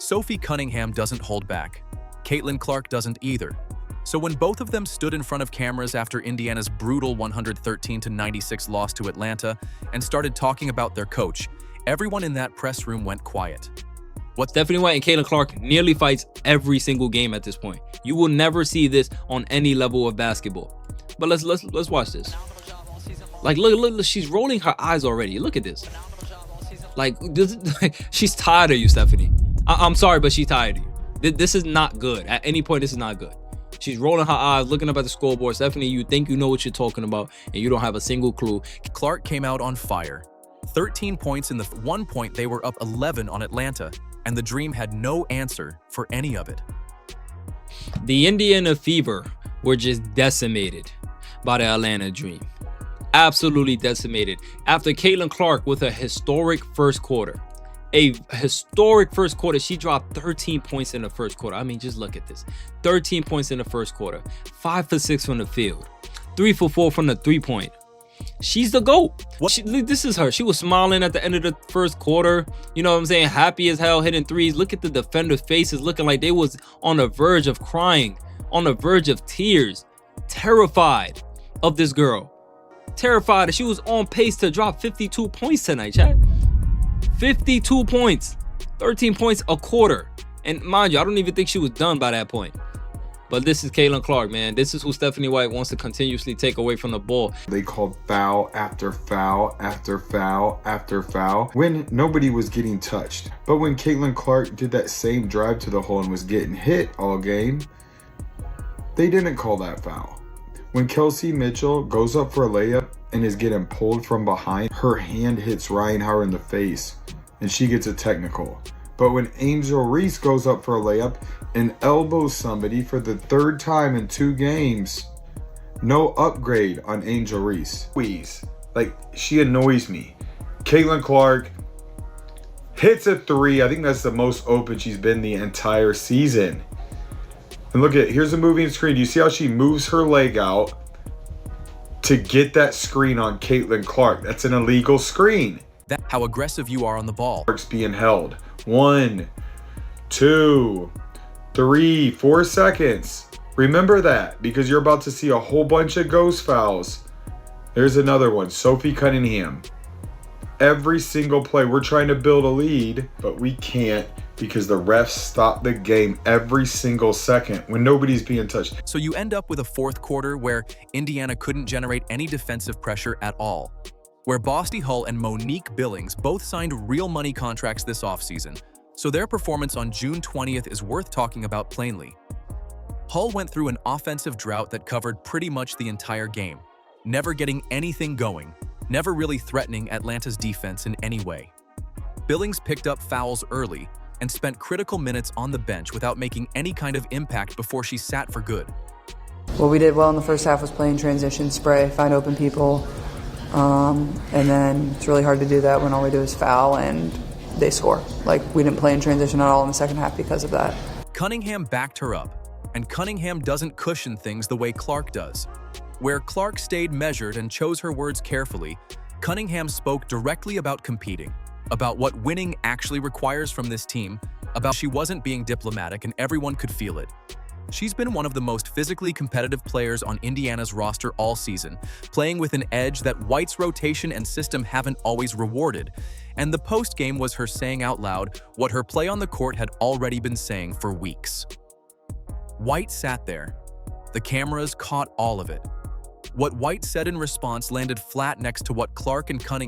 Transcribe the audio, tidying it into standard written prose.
Sophie Cunningham doesn't hold back. Caitlin Clark doesn't either. So when both of them stood in front of cameras after Indiana's brutal 113-96 loss to Atlanta and started talking about their coach, everyone in that press room went quiet. Stephanie White and Caitlin Clark nearly fights every single game at this point. You will never see this on any level of basketball. But let's watch this. Like, look, she's rolling her eyes already. Look at this. She's tired of you, Stephanie. I'm sorry, but she's tired of you. This is not good. At any point, this is not good. She's rolling her eyes, looking up at the scoreboard. Stephanie, you think you know what you're talking about, and you don't have a single clue. Clark came out on fire. 13 points in the 1 point they were up 11 on Atlanta, and the Dream had no answer for any of it. The Indiana Fever were just decimated by the Atlanta Dream. Absolutely decimated. After Caitlin Clark with a historic first quarter. A historic first quarter. She dropped 13 points in the first quarter. I mean, just look at this. 13 points in the first quarter. 5 for 6 from the field. 3 for 4 from the three-point. She's the GOAT. This is her. She was smiling at the end of the first quarter. You know what I'm saying? Happy as hell, hitting threes. Look at the defenders' faces looking like they was on the verge of crying, on the verge of tears. Terrified of this girl. Terrified that she was on pace to drop 52 points tonight, chat. 52 points. 13 points a quarter. And mind you, I don't even think she was done by that point. But this is Caitlin Clark, man. This is who Stephanie White wants to continuously take away from the ball. They called foul after foul after foul after foul when nobody was getting touched. But when Caitlin Clark did that same drive to the hole and was getting hit all game, they didn't call that foul. When Kelsey Mitchell goes up for a layup and is getting pulled from behind, her hand hits Ryan Howard in the face and she gets a technical. But when Angel Reese goes up for a layup and elbows somebody for the third time in 2 games, no upgrade on Angel Reese. She annoys me. Caitlin Clark hits a 3. I think that's the most open she's been the entire season. And look at, here's a moving screen. Do you see how she moves her leg out to get that screen on Caitlin Clark? That's an illegal screen. That's how aggressive you are on the ball. Clark's being held. 1, 2, 3, 4 seconds. Remember that, because you're about to see a whole bunch of ghost fouls. There's another one, Sophie Cunningham. Every single play, we're trying to build a lead, but we can't because the refs stop the game every single second when nobody's being touched. So you end up with a fourth quarter where Indiana couldn't generate any defensive pressure at all, where Bosty Hull and Monique Billings both signed real money contracts this offseason, so their performance on June 20th is worth talking about plainly. Hull went through an offensive drought that covered pretty much the entire game, never getting anything going, never really threatening Atlanta's defense in any way. Billings picked up fouls early and spent critical minutes on the bench without making any kind of impact before she sat for good. What we did well in the first half was play in transition, spray, find open people, and then it's really hard to do that when all we do is foul and they score. We didn't play in transition at all in the second half because of that. Cunningham backed her up, and Cunningham doesn't cushion things the way Clark does. Where Clark stayed measured and chose her words carefully, Cunningham spoke directly about competing, about what winning actually requires from this team, about she wasn't being diplomatic and everyone could feel it. She's been one of the most physically competitive players on Indiana's roster all season, playing with an edge that White's rotation and system haven't always rewarded, and the post-game was her saying out loud what her play on the court had already been saying for weeks. White sat there. The cameras caught all of it. What White said in response landed flat next to what Clark and Cunningham